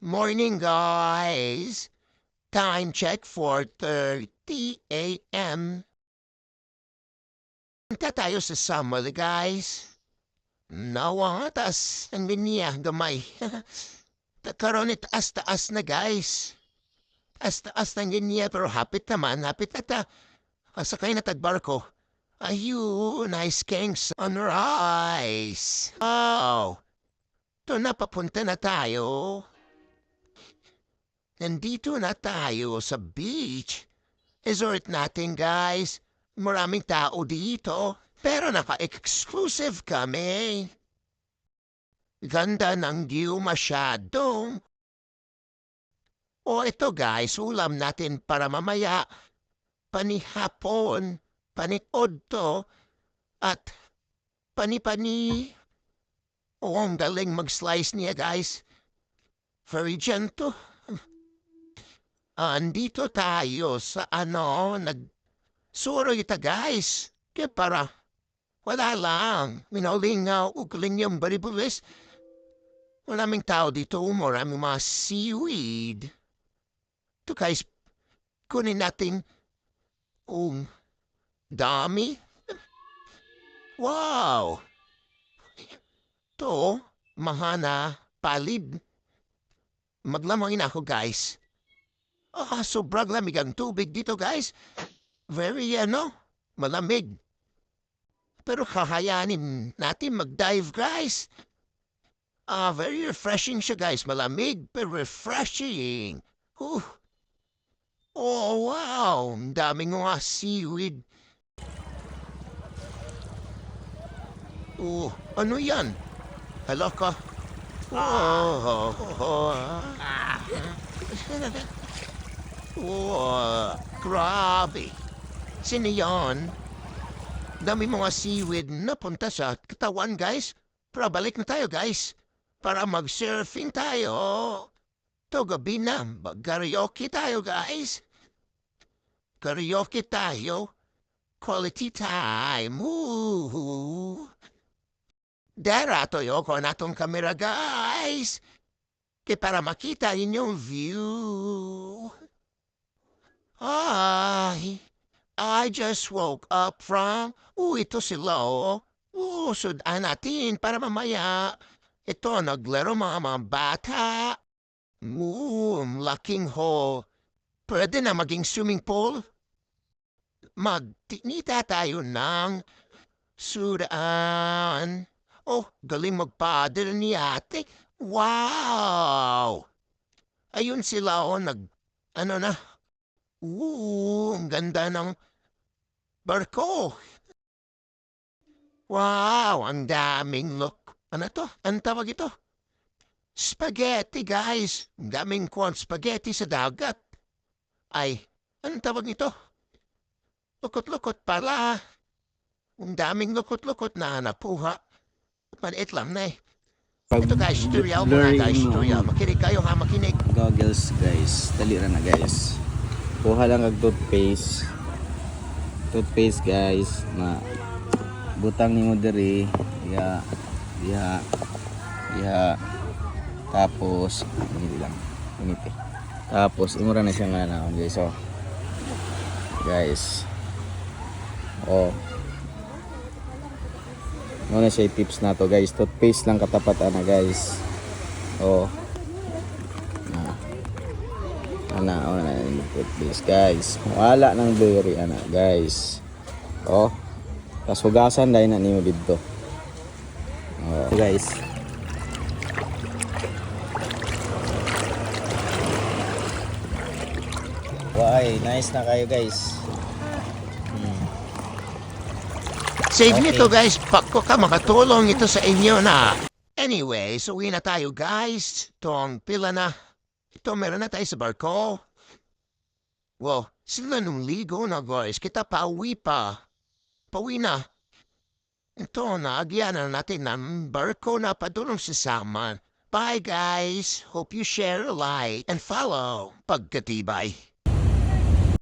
Morning, guys. Time check 4:30 a.m. Punta tayo sa summer, guys. Nawa, taas ang linya, gamay. Karon taas-taas na, guys. Taas-taas ng linya, pero hapit naman, hapit na ta. Sakay na tagbarko. Ayun, nice king sunrise. Oh, to na papunta na tayo. Nandito na tayo sa beach. Resort natin, guys. Maraming tao dito, pero naka-exclusive kami. Ganda ng view masyado. O ito, guys, ulam natin para mamaya. Panihapon, panikod to, at pani-pani. O, ang galing mag-slice niya, guys. Very gentle. Andito tayo sa nagsuroy ta, guys. Kaya para wala lang. Minaulingaw, ukling yung baribulis. Maraming tao dito, maraming mga seaweed. Ito, guys, kunin natin dami. Wow! To, mahana, palid. Maglamangin ako, guys. Sobrang lamig ang tubig dito, guys. Very, malamig. Pero kahayanin natin mag-dive, guys. Very refreshing siya, guys. Malamig, pero refreshing. Oh, wow. Ang daming mga seaweed. Ano yan? Hala ka. Grabe. Sino yan? Dami mga seaweed na punta sa katawan, guys. Pero balik na tayo, guys. Para mag-surfing tayo. To gabi na, mag-karaoke tayo, guys. Karaoke tayo. Quality time. Darato ko natong kamera, guys. Kaya para makita inyong view. I just woke up from... ito sila, sudan natin para mamaya. Ito, naglaro mga bata. Laking hole. Pwede na maging swimming pool? Magtinita tayo ng sudan. Galing magpaddle ni ate. Wow! Ayun sila, ang ganda ng barko. Wow, ang daming look. Ano to? Ang tawag ito? Spaghetti, guys. Ang daming spaghetti sa dagat. Anong tawag nito? Lukot-lukot pala. Ang daming lukot-lukot na napuha. Maliit lang na eh. Ito, guys, tutorial muna, guys. Tutorial. Makinig kayo, ha? Makinig. Goggles, guys. Talira na, guys. Kuha lang ang toothpaste. Toothpaste, guys. Butang ni mo diri. Tapos, hindi lang. Uniti. Tapos, imura na siya nga na, guys. So, guys. Muna siya tips na to, guys. Toothpaste lang katapat na, guys. Toothpaste, guys. Wala nang diri, guys. Tas hugasan dahil na niyo dito. Guys. Nice na kayo, guys. Save nito, guys. Pagko ka makatulong ito sa inyo na. Anyway, so uwi na tayo, guys. Itong pila na. Ito, meron na tayo sa barko. Well, sila nung ligo na, guys. Kita pauwi pa. Pauwi na. Ito na, agyanan natin ng barko na padulong sa Saman. Bye, guys. Hope you share, like, and follow. Pagkatibay.